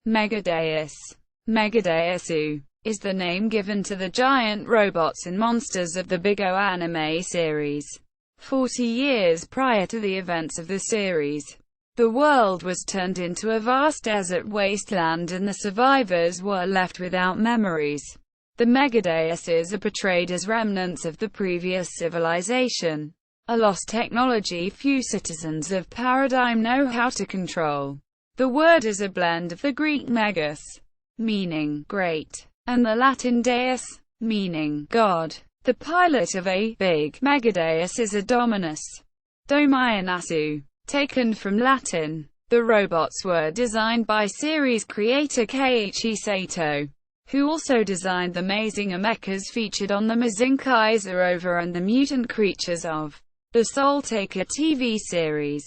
Megadeus. Megadeusu is the name given to the giant robots and monsters of the Big O anime series. 40 years prior to the events of the series, the world was turned into a vast desert wasteland and the survivors were left without memories. The Megadeuses are portrayed as remnants of the previous civilization, a lost technology few citizens of Paradigm know how to control. The word is a blend of the Greek megas, meaning great, and the Latin deus, meaning God. The pilot of a big Megadeus is a dominus, domyunasu, taken from Latin. The robots were designed by series creator Keiichi Sato, who also designed the Mazinger mechas featured on the Mazinkaiser OVA and the mutant creatures of the SoulTaker TV series.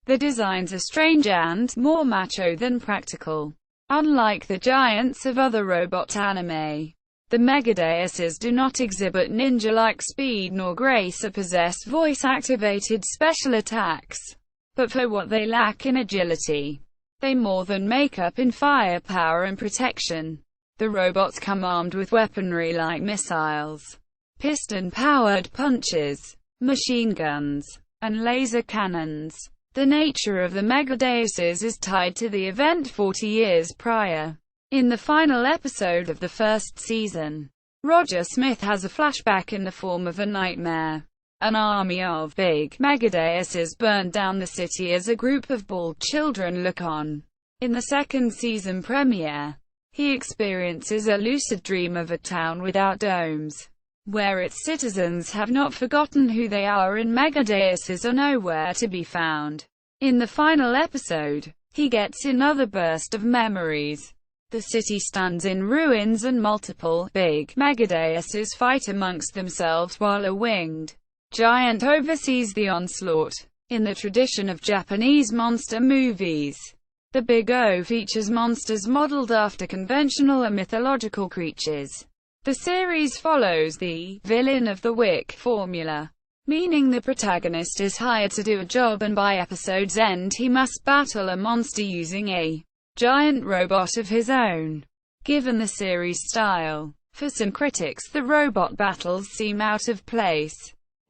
The designs are strange and more macho than practical. Unlike the giants of other robot anime, the Megadeuses do not exhibit ninja-like speed nor grace or possess voice-activated special attacks. But for what they lack in agility, they more than make up in firepower and protection. The robots come armed with weaponry like missiles, piston-powered punches, machine guns, and laser cannons. The nature of the Megadeuses is tied to the event 40 years prior. In the final episode of the first season, Roger Smith has a flashback in the form of a nightmare. An army of big Megadeuses burned down the city as a group of bald children look on. In the second season premiere, he experiences a lucid dream of a town without domes, where its citizens have not forgotten who they are and Megadeuses are nowhere to be found. In the final episode, he gets another burst of memories. The city stands in ruins and multiple big Megadeuses fight amongst themselves while a winged giant oversees the onslaught. In the tradition of Japanese monster movies, the Big O features monsters modeled after conventional or mythological creatures. The series follows the villain of the Wick formula, meaning the protagonist is hired to do a job and by episode's end he must battle a monster using a giant robot of his own. Given the series style, for some critics the robot battles seem out of place,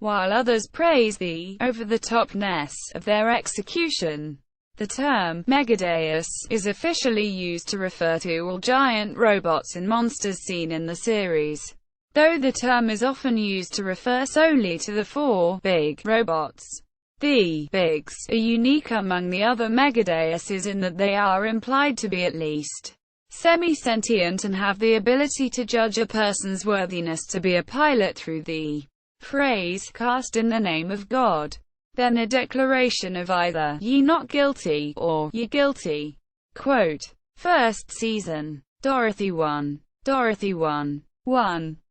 while others praise the over-the-top-ness of their execution. The term Megadeus is officially used to refer to all giant robots and monsters seen in the series, though the term is often used to refer solely to the 4 big robots. The bigs are unique among the other Megadeuses in that they are implied to be at least semi-sentient and have the ability to judge a person's worthiness to be a pilot through the phrase, "cast in the name of God," then a declaration of either, "ye not guilty," or, "ye guilty." Quote, First season. Dorothy 1. Dorothy 1.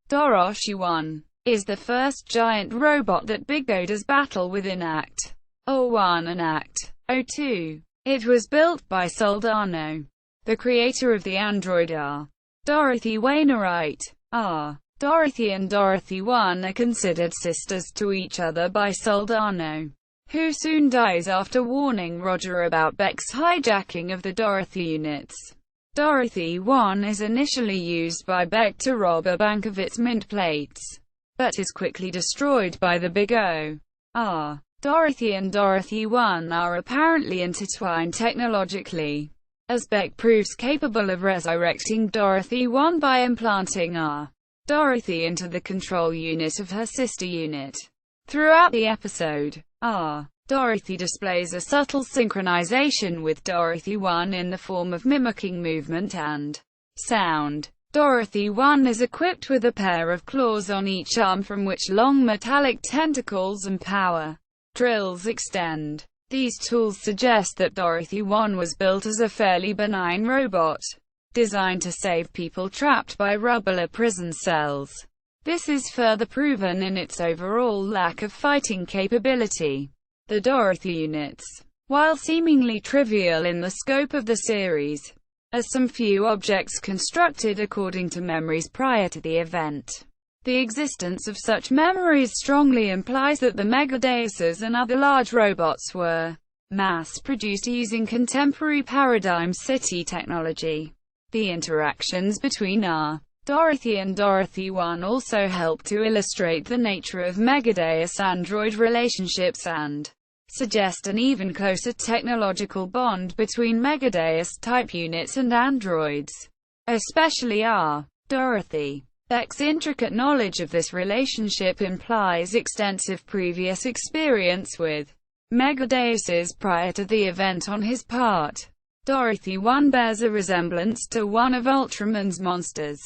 Doroshi 1 is the first giant robot that Big O does battle with in Act O1 and Act O2. It was built by SoulTaker, the creator of the android R. Dorothy Wainwright. Dorothy and Dorothy 1 are considered sisters to each other by SoulTaker, who soon dies after warning Roger about Beck's hijacking of the Dorothy units. Dorothy 1 is initially used by Beck to rob a bank of its mint plates, but is quickly destroyed by the Big O. Dorothy and Dorothy 1 are apparently intertwined technologically, as Beck proves capable of resurrecting Dorothy 1 by implanting Dorothy into the control unit of her sister unit. Throughout the episode, Dorothy displays a subtle synchronization with Dorothy 1 in the form of mimicking movement and sound. Dorothy 1 is equipped with a pair of claws on each arm from which long metallic tentacles and power drills extend. These tools suggest that Dorothy 1 was built as a fairly benign robot, designed to save people trapped by rubber prison cells. This is further proven in its overall lack of fighting capability. The Dorothy units, while seemingly trivial in the scope of the series, are some few objects constructed according to memories prior to the event. The existence of such memories strongly implies that the Megadeuses and other large robots were mass-produced using contemporary paradigm city technology. The interactions between Dorothy and Dorothy 1 also help to illustrate the nature of Megadeus-android relationships and suggest an even closer technological bond between Megadeus-type units and androids, especially Dorothy. Beck's intricate knowledge of this relationship implies extensive previous experience with Megadeuses prior to the event on his part. Dorothy 1 bears a resemblance to one of Ultraman's monsters,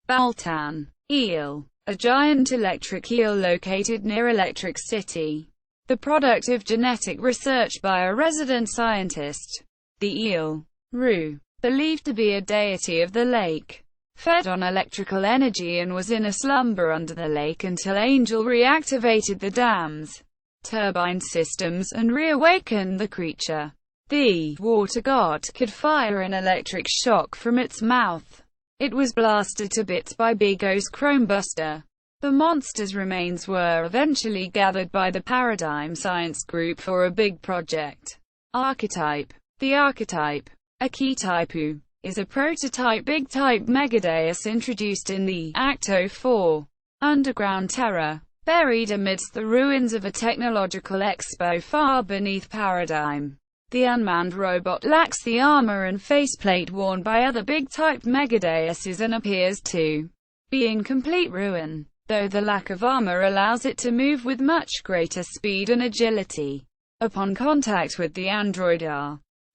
Baltan eel, a giant electric eel located near Electric City, the product of genetic research by a resident scientist. The eel, Ru, believed to be a deity of the lake, fed on electrical energy and was in a slumber under the lake until Angel reactivated the dam's turbine systems and reawakened the creature. The water god could fire an electric shock from its mouth. It was blasted to bits by Big O's Chromebuster. The monster's remains were eventually gathered by the Paradigm Science Group for a big project. Archetype. The archetype, Akitaipu, is a prototype big-type Megadeus introduced in the Acto 4 underground terror, buried amidst the ruins of a technological expo far beneath Paradigm. The unmanned robot lacks the armor and faceplate worn by other big-type Megadeuses and appears to be in complete ruin, though the lack of armor allows it to move with much greater speed and agility. Upon contact with the android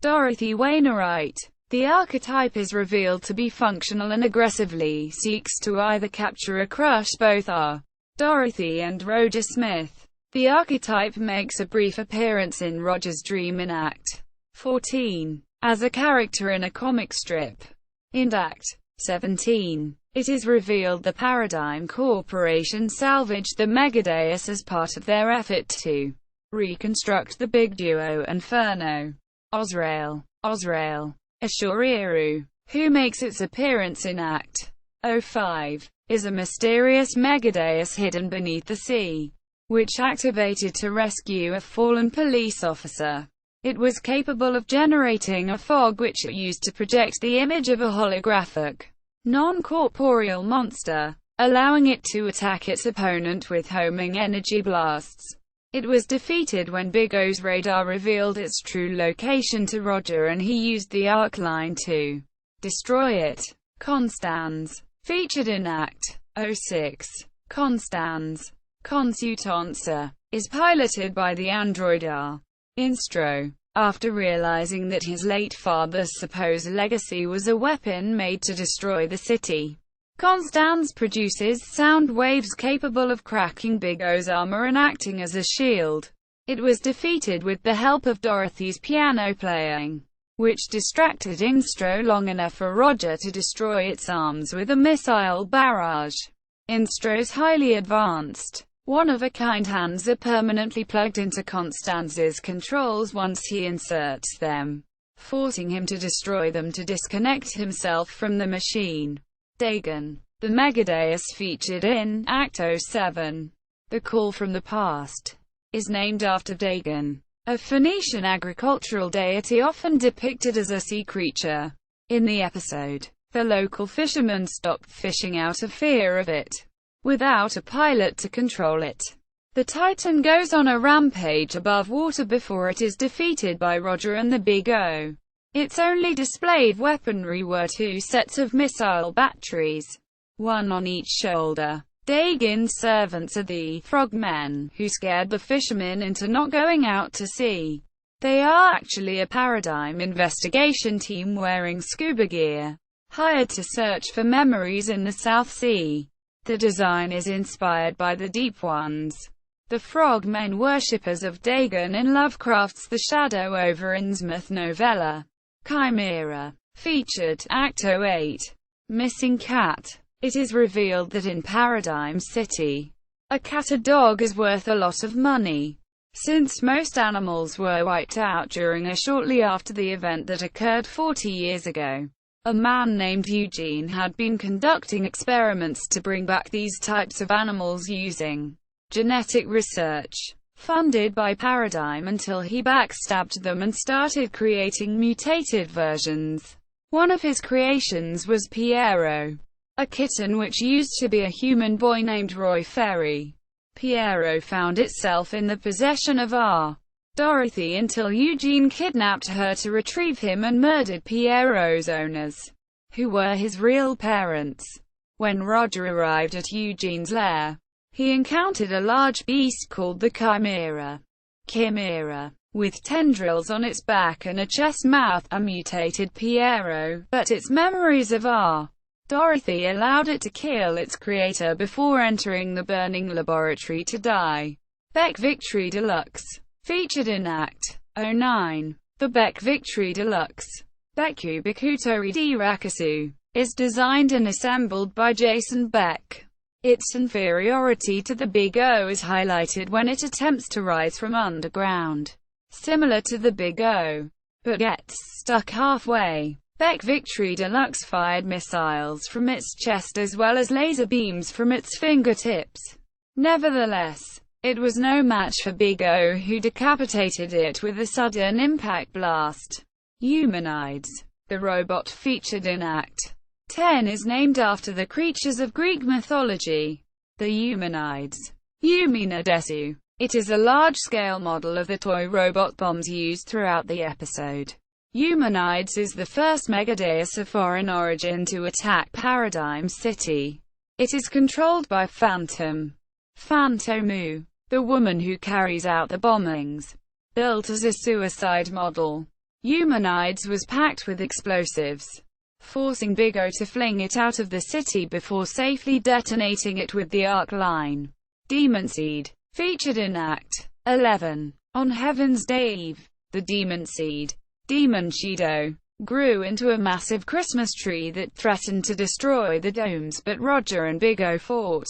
Dorothy Wainwright, the archetype is revealed to be functional and aggressively seeks to either capture or crush both Dorothy and Roger Smith. The archetype makes a brief appearance in Roger's dream in Act 14, as a character in a comic strip. In Act 17, it is revealed the Paradigm Corporation salvaged the Megadeus as part of their effort to reconstruct the big duo Inferno. Ozrael, a Shuriru, who makes its appearance in Act 05, is a mysterious Megadeus hidden beneath the sea, which activated to rescue a fallen police officer. It was capable of generating a fog which it used to project the image of a holographic, non-corporeal monster, allowing it to attack its opponent with homing energy blasts. It was defeated when Big O's radar revealed its true location to Roger and he used the arc line to destroy it. Constans, featured in Act 06, Constans, Consultanza, is piloted by the android Instro. After realizing that his late father's supposed legacy was a weapon made to destroy the city, Constans produces sound waves capable of cracking Big O's armor and acting as a shield. It was defeated with the help of Dorothy's piano playing, which distracted Instro long enough for Roger to destroy its arms with a missile barrage. Instro's highly advanced, one-of-a-kind hands are permanently plugged into Constance's controls once he inserts them, forcing him to destroy them to disconnect himself from the machine. Dagon, the Megadeus featured in Act 07, The Call from the Past, is named after Dagon, a Phoenician agricultural deity often depicted as a sea creature. In the episode, the local fishermen stopped fishing out of fear of it. Without a pilot to control it, the Titan goes on a rampage above water before it is defeated by Roger and the Big O. Its only displayed weaponry were two sets of missile batteries, one on each shoulder. Dagon's servants are the frogmen, who scared the fishermen into not going out to sea. They are actually a Paradigm investigation team wearing scuba gear, hired to search for memories in the South Sea. The design is inspired by the Deep Ones, the frogmen worshippers of Dagon in Lovecraft's The Shadow over Innsmouth novella. Chimera, featured, Act 08, Missing Cat. It is revealed that in Paradigm City, a cat or dog is worth a lot of money. Since most animals were wiped out during or shortly after the event that occurred 40 years ago, a man named Eugene had been conducting experiments to bring back these types of animals using genetic research. funded by Paradigm until he backstabbed them and started creating mutated versions. One of his creations was Piero, a kitten which used to be a human boy named Roy Ferry. Piero found itself in the possession of Dorothy until Eugene kidnapped her to retrieve him and murdered Piero's owners, who were his real parents. When Roger arrived at Eugene's lair, he encountered a large beast called the Chimera, with tendrils on its back and a chest mouth, a mutated Piero, but its memories of Dorothy allowed it to kill its creator before entering the burning laboratory to die. Beck Victory Deluxe. Featured in Act 09. The Beck Victory Deluxe, Bekku Bikutori di Rakusu, is designed and assembled by Jason Beck. Its inferiority to the Big O is highlighted when it attempts to rise from underground, similar to the Big O, but gets stuck halfway. Beck Victory Deluxe fired missiles from its chest as well as laser beams from its fingertips. Nevertheless, it was no match for Big O, who decapitated it with a sudden impact blast. Humanoids. The robot featured in Act 10 is named after the creatures of Greek mythology, the humanoids. Megadeusu. It is a large-scale model of the toy robot bombs used throughout the episode. Humanoids is the first Megadeus of foreign origin to attack Paradigm City. It is controlled by Phantomu, the woman who carries out the bombings. Built as a suicide model, Humanoids was packed with explosives, forcing Big O to fling it out of the city before safely detonating it with the arc line. Demon Seed. Featured in Act 11. On Heaven's Day Eve, the Demon Seed, Demon Shido, grew into a massive Christmas tree that threatened to destroy the domes, but Roger and Big O fought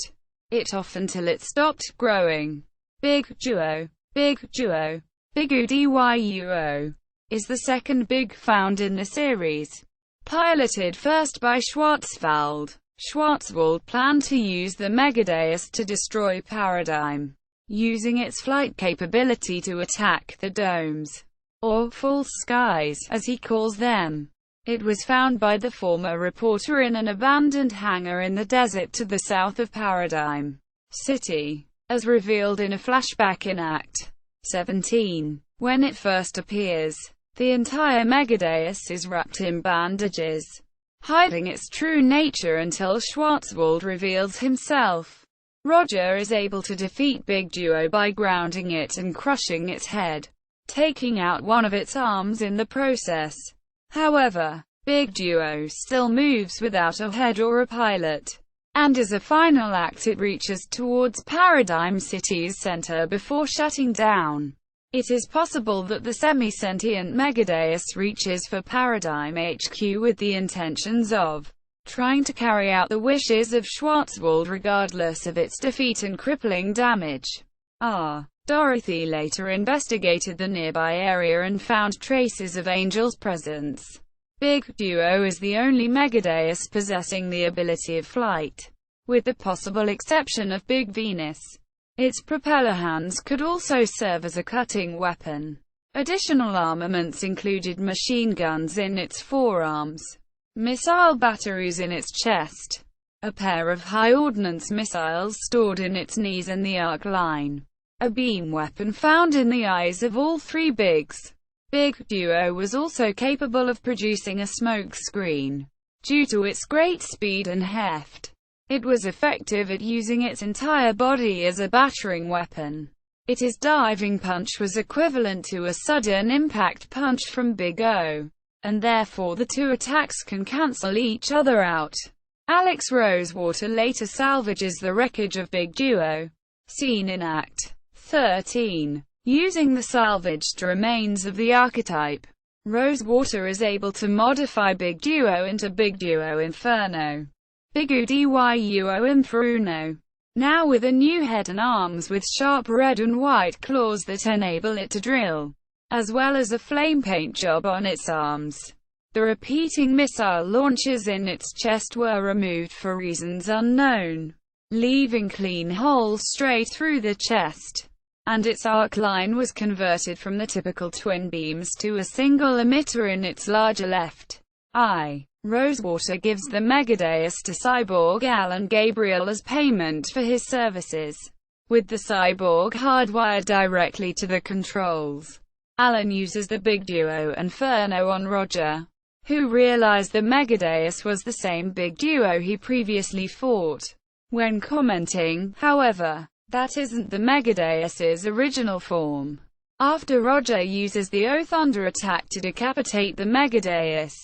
it off until it stopped growing. Big Duo. Biggu Dyuo, is the second Big found in the series. Piloted first by Schwarzwald, Schwarzwald planned to use the Megadeus to destroy Paradigm, using its flight capability to attack the domes, or false skies, as he calls them. It was found by the former reporter in an abandoned hangar in the desert to the south of Paradigm City, as revealed in a flashback in Act 17. When it first appears, the entire Megadeus is wrapped in bandages, hiding its true nature until Schwarzwald reveals himself. Roger is able to defeat Big Duo by grounding it and crushing its head, taking out one of its arms in the process. However, Big Duo still moves without a head or a pilot, and as a final act it reaches towards Paradigm City's center before shutting down. It is possible that the semi-sentient Megadeus reaches for Paradigm HQ with the intentions of trying to carry out the wishes of Schwarzwald regardless of its defeat and crippling damage. Dorothy later investigated the nearby area and found traces of Angel's presence. Big Duo is the only Megadeus possessing the ability of flight, with the possible exception of Big Venus. Its propeller hands could also serve as a cutting weapon. Additional armaments included machine guns in its forearms, missile batteries in its chest, a pair of high-ordnance missiles stored in its knees and the arc line. A beam weapon found in the eyes of all three Bigs. Big Duo was also capable of producing a smoke screen. Due to its great speed and heft, it was effective at using its entire body as a battering weapon. Its diving punch was equivalent to a sudden impact punch from Big O, and therefore the two attacks can cancel each other out. Alex Rosewater later salvages the wreckage of Big Duo, seen in Act 13. Using the salvaged remains of the archetype, Rosewater is able to modify Big Duo into Big Duo Inferno, Biggu Dyuo Inferno, now with a new head and arms with sharp red and white claws that enable it to drill, as well as a flame paint job on its arms. The repeating missile launchers in its chest were removed for reasons unknown, leaving clean holes straight through the chest. and its arc line was converted from the typical twin beams to a single emitter in its larger left eye. Rosewater gives the Megadeus to cyborg Alan Gabriel as payment for his services, with the cyborg hardwired directly to the controls. Alan uses the big duo Inferno on Roger, who realized the Megadeus was the same big duo he previously fought. When commenting, however, that isn't the Megadeus's original form. After Roger uses the O Thunder attack to decapitate the Megadeus,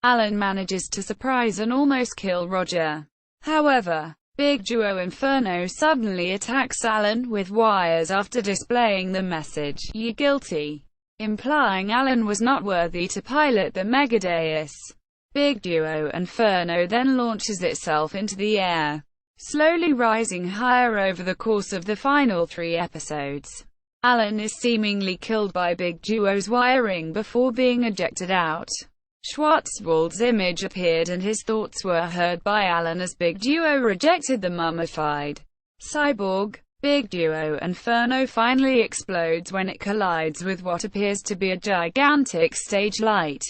Alan manages to surprise and almost kill Roger. However, Big Duo Inferno suddenly attacks Alan with wires after displaying the message, "You're guilty," implying Alan was not worthy to pilot the Megadeus. Big Duo Inferno then launches itself into the air, slowly rising higher over the course of the final 3 episodes. Alan is seemingly killed by Big Duo's wiring before being ejected out. Schwarzwald's image appeared and his thoughts were heard by Alan as Big Duo rejected the mummified cyborg. Big Duo Inferno finally explodes when it collides with what appears to be a gigantic stage light,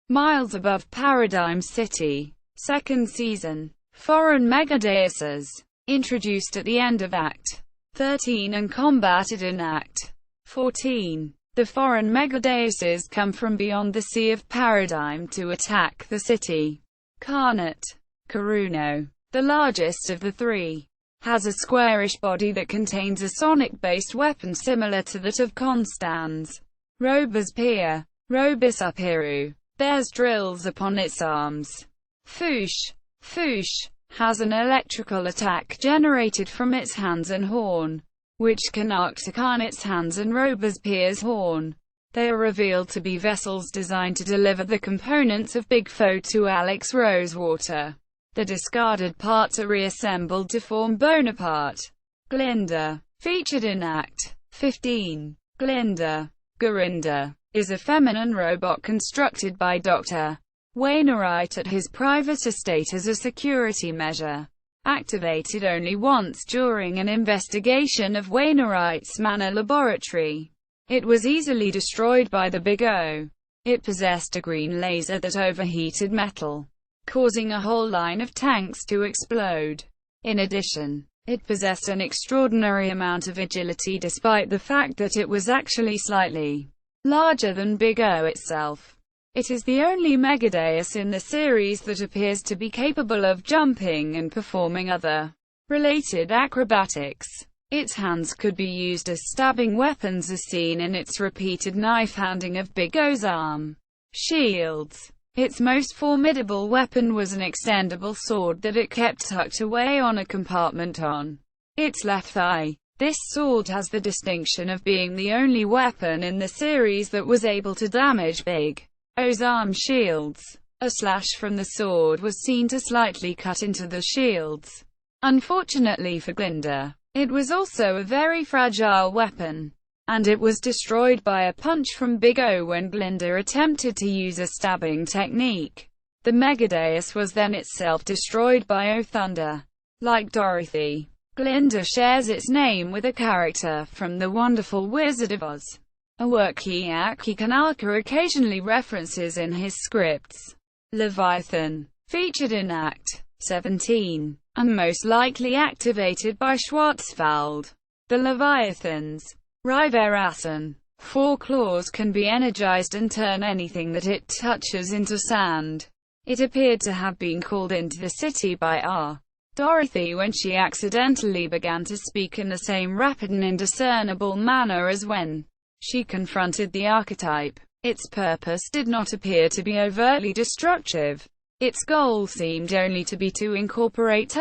miles above Paradigm City. Second season. Foreign Megadeuses, introduced at the end of Act 13 and combated in Act 14. The foreign Megadeuses come from beyond the Sea of Paradigm to attack the city. Carnot Karuno, the largest of the 3, has a squarish body that contains a sonic-based weapon similar to that of Constans. Robespierre, Robisapiru, bears drills upon its arms. Fouche has an electrical attack generated from its hands and horn, which can arc to Carnot's hands and Robespierre's horn. They are revealed to be vessels designed to deliver the components of Big Foe to Alex Rosewater. The discarded parts are reassembled to form Bonaparte. Glinda, featured in Act 15. Glinda, Gorinda, is a feminine robot constructed by Dr. Wainwright at his private estate as a security measure. Activated only once during an investigation of Wainwright's Manor laboratory, it was easily destroyed by the Big O. It possessed a green laser that overheated metal, causing a whole line of tanks to explode. In addition, it possessed an extraordinary amount of agility despite the fact that it was actually slightly larger than Big O itself. It is the only Megadeus in the series that appears to be capable of jumping and performing other related acrobatics. Its hands could be used as stabbing weapons as seen in its repeated knife-handing of Big O's arm. Shields. Its most formidable weapon was an extendable sword that it kept tucked away on a compartment on its left thigh. This sword has the distinction of being the only weapon in the series that was able to damage Big O's arm shields. A slash from the sword was seen to slightly cut into the shields. Unfortunately for Glinda, it was also a very fragile weapon, and it was destroyed by a punch from Big O when Glinda attempted to use a stabbing technique. The Megadeus was then itself destroyed by O Thunder. Like Dorothy, Glinda shares its name with a character from The Wonderful Wizard of Oz, a work Keiichi Sato occasionally references in his scripts. Leviathan, featured in Act 17, and most likely activated by Schwarzwald. The Leviathan's Riverasan 4 claws can be energized and turn anything that it touches into sand. It appeared to have been called into the city by Dorothy when she accidentally began to speak in the same rapid and indiscernible manner as when she confronted the archetype. Its purpose did not appear to be overtly destructive. Its goal seemed only to be to incorporate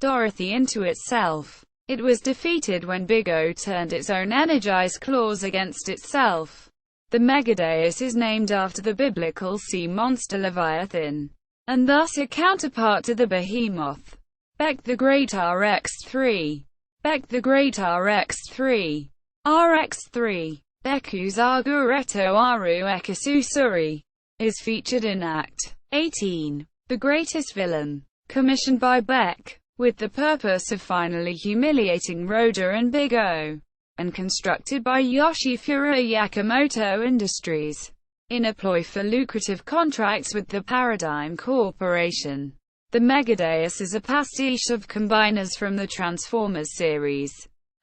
Dorothy into itself. It was defeated when Big O turned its own energized claws against itself. The Megadeus is named after the biblical sea monster Leviathan, and thus a counterpart to the behemoth. Beck the Great RX-3. Beck the Great RX-3. RX-3, Beku Zagureto Aru Ekasusuri, is featured in Act 18, The Greatest Villain, commissioned by Beck, with the purpose of finally humiliating Roger and Big O. and constructed by Yoshifura Yakamoto Industries, in a ploy for lucrative contracts with the Paradigm Corporation. The Megadeus is a pastiche of combiners from the Transformers series,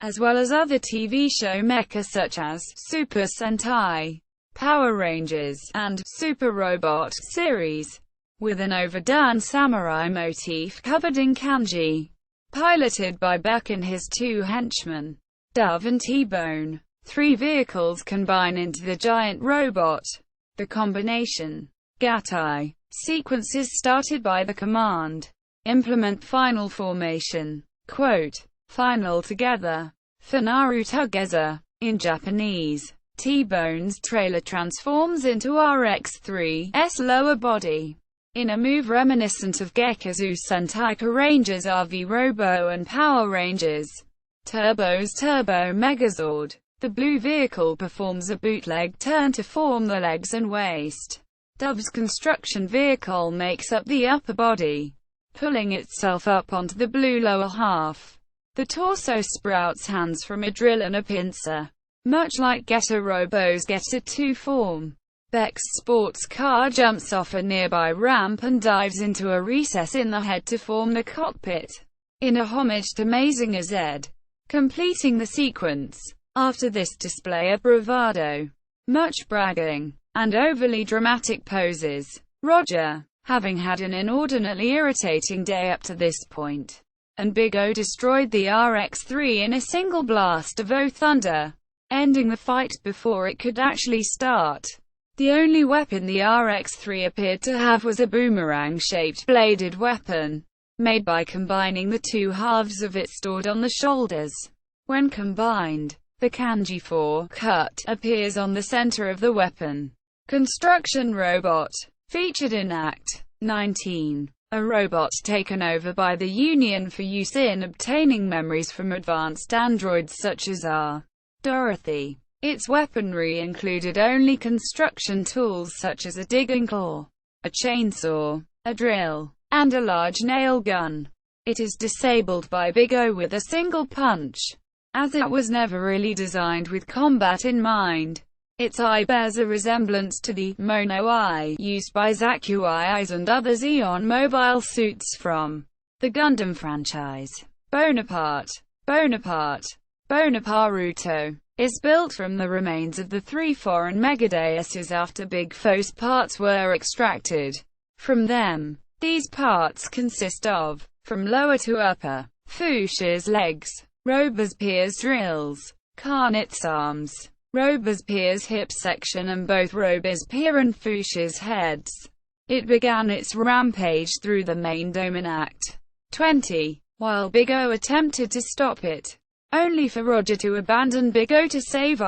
as well as other TV show mechas such as Super Sentai, Power Rangers, and Super Robot series, with an overdone samurai motif covered in kanji. Piloted by Beck and his two henchmen, Dove and T-Bone, three vehicles combine into the giant robot. The combination Gatai sequence is started by the command implement final formation, quote, final together, Finaru Tugeza. In Japanese, T-Bone's trailer transforms into RX-3's lower body, in a move reminiscent of Gekuzu Sentai Rangers RV Robo and Power Rangers Turbo's Turbo Megazord. The blue vehicle performs a bootleg turn to form the legs and waist. Dove's construction vehicle makes up the upper body, pulling itself up onto the blue lower half. The torso sprouts hands from a drill and a pincer, much like Getter Robo's Getter 2 form. Beck's sports car jumps off a nearby ramp and dives into a recess in the head to form the cockpit, in a homage to Mazinger Z, completing the sequence. After this display of bravado, much bragging, and overly dramatic poses, Roger, having had an inordinately irritating day up to this point, and Big O destroyed the RX-3 in a single blast of O Thunder, ending the fight before it could actually start. The only weapon the RX-3 appeared to have was a boomerang-shaped bladed weapon, made by combining the two halves of it stored on the shoulders. When combined, the kanji for cut appears on the center of the weapon. Construction robot, featured in Act 19. A robot taken over by the Union for use in obtaining memories from advanced androids such as Dorothy. Its weaponry included only construction tools such as a digging claw, a chainsaw, a drill, and a large nail gun. It is disabled by Big O with a single punch, as it was never really designed with combat in mind. Its eye bears a resemblance to the mono eye used by Zakuai's and other Zeon mobile suits from the Gundam franchise. Bonaparuto is built from the remains of the three foreign Megadeuses after Big Fo's parts were extracted from them. These parts consist of, from lower to upper, Fuchsia's legs, Robespierre's drills, Carnot's arms, Robespierre's hip section and both Robespierre and Fuchsia's heads. It began its rampage through the main dome in Act 20, while Big O attempted to stop it, only for Roger to abandon Big O to save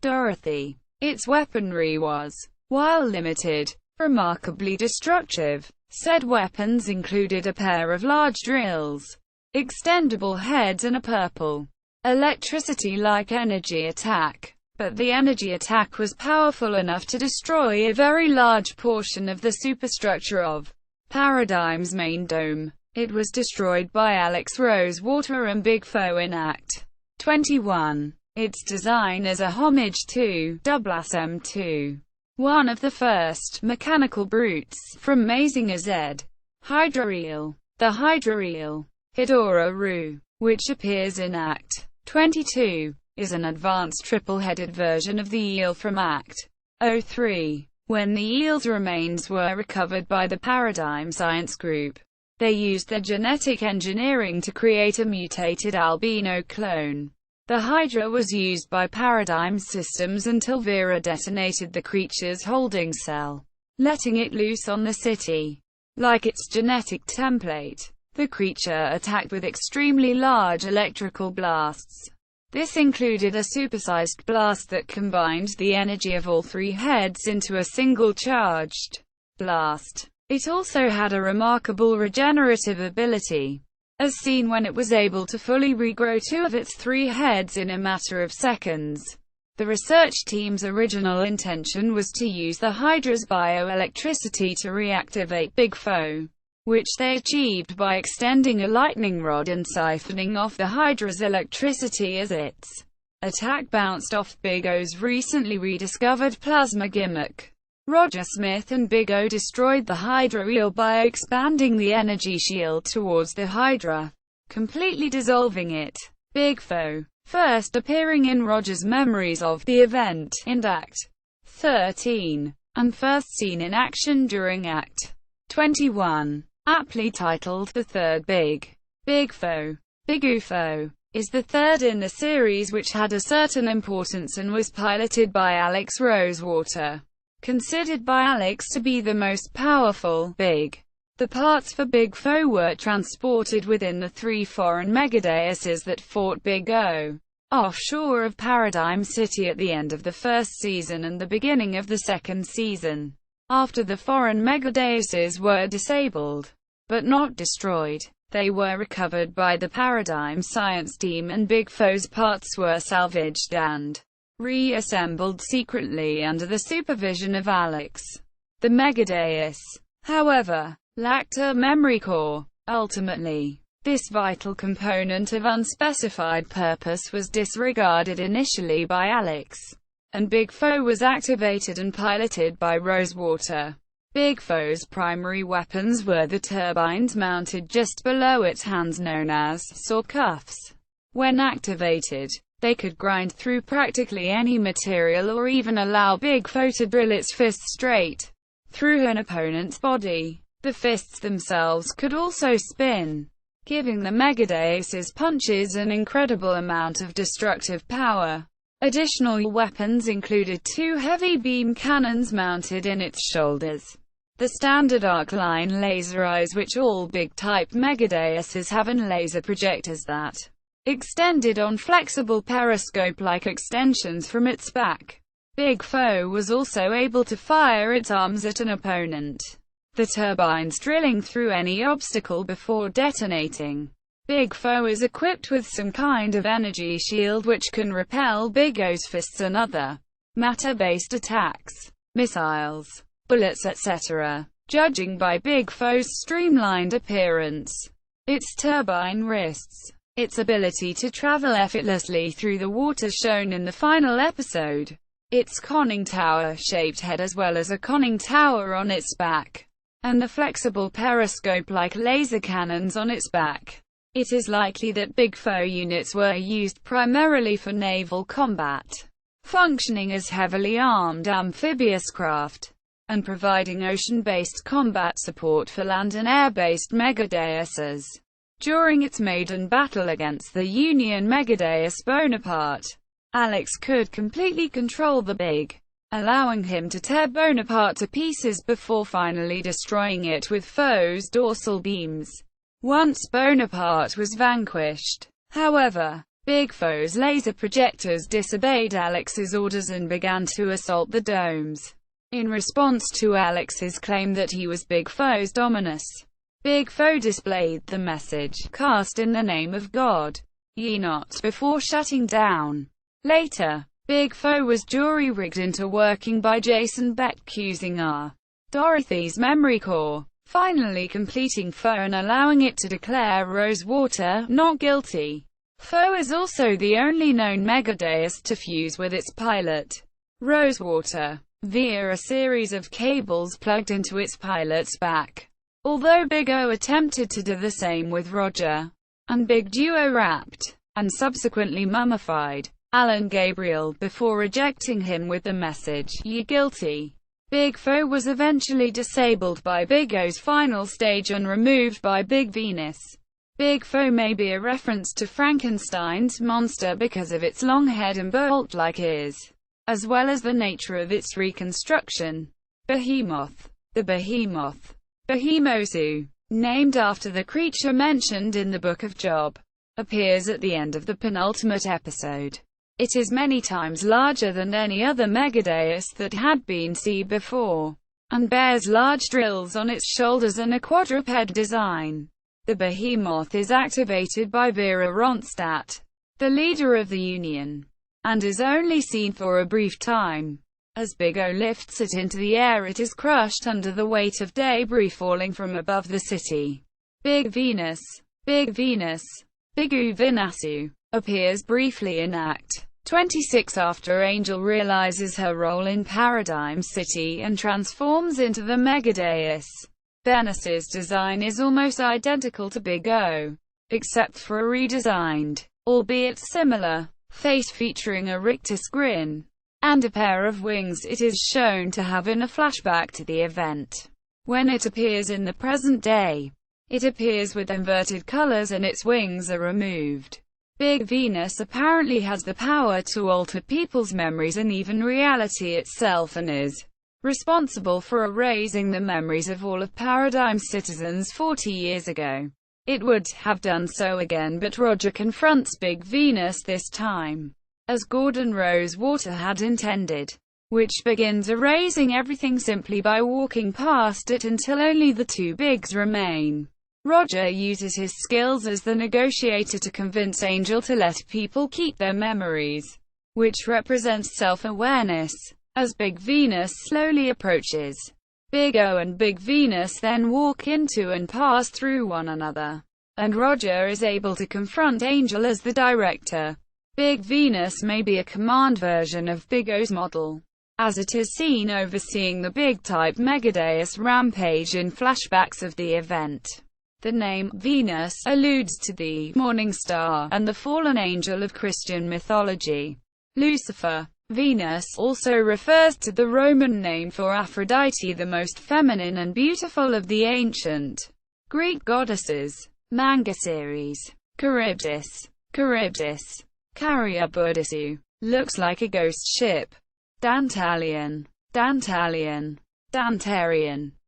Dorothy. Its weaponry was, while limited, remarkably destructive. Said weapons included a pair of large drills, extendable heads and a purple, electricity-like energy attack. But the energy attack was powerful enough to destroy a very large portion of the superstructure of Paradigm's main dome. It was destroyed by Alex Rosewater and Big Fo in Act 21. Its design is a homage to SM2, one of the first mechanical brutes from Mazinger Z. Hydra-Eel. The Hydra-Eel, Hidora-Ru, which appears in Act 22, is an advanced triple-headed version of the eel from Act 03. When the eel's remains were recovered by the Paradigm Science Group, they used their genetic engineering to create a mutated albino clone. The Hydra was used by Paradigm Systems until Vera detonated the creature's holding cell, letting it loose on the city. Like its genetic template, the creature attacked with extremely large electrical blasts. This included a supersized blast that combined the energy of all three heads into a single charged blast. It also had a remarkable regenerative ability, as seen when it was able to fully regrow two of its three heads in a matter of seconds. The research team's original intention was to use the Hydra's bioelectricity to reactivate Big Fo, which they achieved by extending a lightning rod and siphoning off the Hydra's electricity as its attack bounced off Big O's recently rediscovered plasma gimmick. Roger Smith and Big O destroyed the Hydra wheel by expanding the energy shield towards the Hydra, completely dissolving it. Big Foe, first appearing in Roger's memories of the event in Act 13, and first seen in action during Act 21, aptly titled The Third Big Foe. Big UFO is the third in the series, which had a certain importance and was piloted by Alex Rosewater. Considered by Alex to be the most powerful, the parts for Big Foe were transported within the 3 foreign Megadeuses that fought Big O offshore of Paradigm City at the end of the first season and the beginning of the second season. After the foreign Megadeuses were disabled, but not destroyed, they were recovered by the Paradigm Science team, and Big Foe's parts were salvaged and reassembled secretly under the supervision of Alex. The Megadeus, however, lacked a memory core. Ultimately, this vital component of unspecified purpose was disregarded initially by Alex, and Big Foe was activated and piloted by Rosewater. Big Foe's primary weapons were the turbines mounted just below its hands known as saw cuffs. When activated, they could grind through practically any material or even allow Big Foe to drill its fists straight through an opponent's body. The fists themselves could also spin, giving the Megadeus's punches an incredible amount of destructive power. Additional weapons included 2 heavy beam cannons mounted in its shoulders, the standard arc-line laser eyes which all big-type Megadeuses have, and laser projectors that extended on flexible periscope-like extensions from its back. Big Foe was also able to fire its arms at an opponent, the turbines drilling through any obstacle before detonating. Big Foe is equipped with some kind of energy shield which can repel Big O's fists and other matter-based attacks, missiles, bullets, etc. Judging by Big Foe's streamlined appearance, its turbine wrists, its ability to travel effortlessly through the water shown in the final episode, its conning tower-shaped head as well as a conning tower on its back, and the flexible periscope-like laser cannons on its back, it is likely that Big Foe units were used primarily for naval combat, functioning as heavily armed amphibious craft, and providing ocean-based combat support for land and air-based Megadeuses. During its maiden battle against the Union Megadeus Bonaparte, Alex could completely control the Big, allowing him to tear Bonaparte to pieces before finally destroying it with Foe's dorsal beams. Once Bonaparte was vanquished, however, Big Foe's laser projectors disobeyed Alex's orders and began to assault the domes. In response to Alex's claim that he was Big Foe's dominus, Big Foe displayed the message, "Cast in the name of God, ye not," before shutting down. Later, Big Foe was jury-rigged into working by Jason Beck using Dorothy's memory core, finally completing Foe and allowing it to declare Rosewater not guilty. Foe is also the only known Megadeus to fuse with its pilot, Rosewater, via a series of cables plugged into its pilot's back. Although Big O attempted to do the same with Roger, and Big Duo wrapped, and subsequently mummified, Alan Gabriel before rejecting him with the message, "Ye guilty." Big Foe was eventually disabled by Big O's final stage and removed by Big Venus. Big Foe may be a reference to Frankenstein's monster because of its long head and bolt-like ears, as well as the nature of its reconstruction. Behemoth. The Behemoth, Behemosu, named after the creature mentioned in the Book of Job, appears at the end of the penultimate episode. It is many times larger than any other Megadeus that had been seen before, and bears large drills on its shoulders and a quadruped design. The Behemoth is activated by Vera Ronstadt, the leader of the Union, and is only seen for a brief time. As Big O lifts it into the air, it is crushed under the weight of debris falling from above the city. Big Venus, Big Uvenasu, appears briefly in Act 26 after Angel realizes her role in Paradigm City and transforms into the Megadeus. Dennis's design is almost identical to Big O, except for a redesigned, albeit similar, face featuring a rictus grin and a pair of wings it is shown to have in a flashback to the event. When it appears in the present day, it appears with inverted colors and its wings are removed. Big Venus apparently has the power to alter people's memories and even reality itself, and is responsible for erasing the memories of all of Paradigm's citizens 40 years ago. It would have done so again, but Roger confronts Big Venus this time, as Gordon Rosewater had intended, which begins erasing everything simply by walking past it until only the two bigs remain. Roger uses his skills as the negotiator to convince Angel to let people keep their memories, which represents self-awareness. As Big Venus slowly approaches, Big O and Big Venus then walk into and pass through one another, and Roger is able to confront Angel as the director. Big Venus may be a command version of Big O's model, as it is seen overseeing the big-type Megadeus rampage in flashbacks of the event. The name Venus alludes to the morning star and the fallen angel of Christian mythology, Lucifer. Venus also refers to the Roman name for Aphrodite, the most feminine and beautiful of the ancient Greek goddesses. Manga series. Charybdis. Charybdis. Looks like a ghost ship. Dantalion.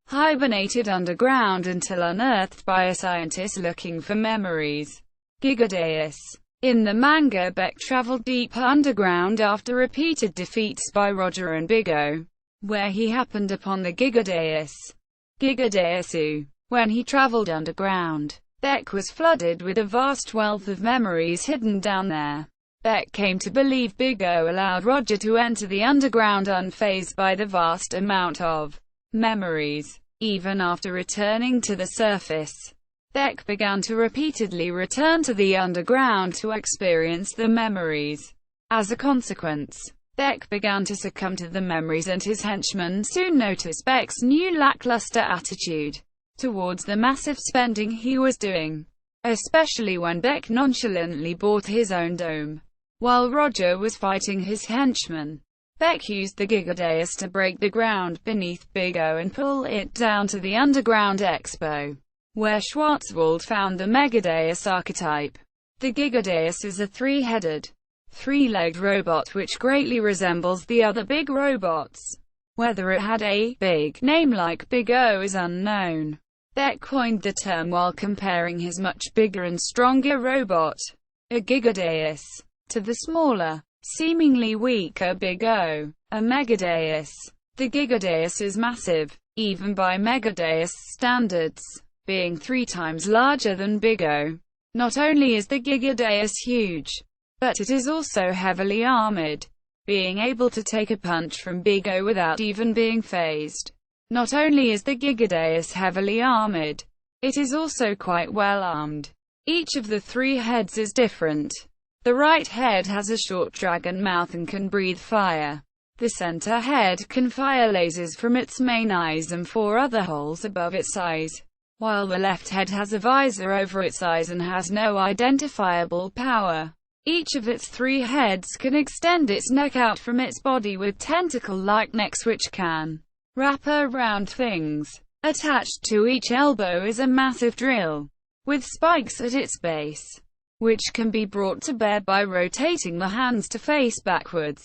Hibernated underground until unearthed by a scientist looking for memories. Gigadeus. In the manga, Beck traveled deep underground after repeated defeats by Roger and Big O, where he happened upon the Gigadeus. Gigadeusu. When he traveled underground, Beck was flooded with a vast wealth of memories hidden down there. Beck came to believe Big O allowed Roger to enter the underground unfazed by the vast amount of memories. Even after returning to the surface, Beck began to repeatedly return to the underground to experience the memories. As a consequence, Beck began to succumb to the memories, and his henchmen soon noticed Beck's new lackluster attitude towards the massive spending he was doing, especially when Beck nonchalantly bought his own dome. While Roger was fighting his henchmen, Beck used the Gigadeus to break the ground beneath Big O and pull it down to the Underground Expo, where Schwarzwald found the Megadeus archetype. The Gigadeus is a three-headed, three-legged robot which greatly resembles the other big robots. Whether it had a big name like Big O is unknown. Beck coined the term while comparing his much bigger and stronger robot, a Gigadeus, to the smaller, seemingly weaker Big O, a Megadeus. The Gigadeus is massive, even by Megadeus standards, being 3 times larger than Big O. Not only is the Gigadeus huge, but it is also heavily armored, being able to take a punch from Big O without even being phased. Not only is the Gigadeus heavily armored, it is also quite well armed. Each of the 3 heads is different. The right head has a short dragon mouth and can breathe fire. The center head can fire lasers from its main eyes and 4 other holes above its eyes, while the left head has a visor over its eyes and has no identifiable power. Each of its 3 heads can extend its neck out from its body with tentacle-like necks which can wrap around things. Attached to each elbow is a massive drill, with spikes at its base, which can be brought to bear by rotating the hands to face backwards.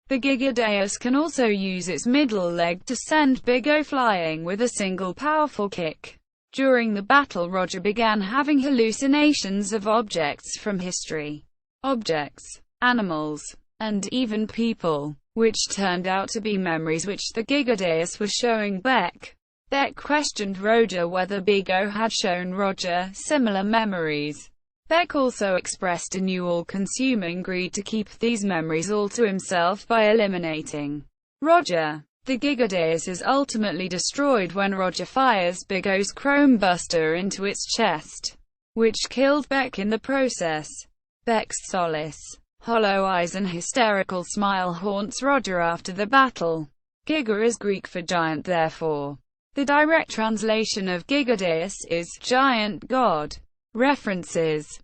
The Gigadeus can also use its middle leg to send Big O flying with a single powerful kick. During the battle, Roger began having hallucinations of objects from history. Objects, animals, and even people, which turned out to be memories which the Gigadeus was showing Beck. Beck questioned Roger whether Big O had shown Roger similar memories. Beck also expressed a new all-consuming greed to keep these memories all to himself by eliminating Roger. The Gigadeus is ultimately destroyed when Roger fires Big O's Chrome Buster into its chest, which killed Beck in the process. Beck's solace. Hollow eyes and hysterical smile haunts Roger after the battle. Giga is Greek for giant, therefore. The direct translation of Gigadeus is giant god. References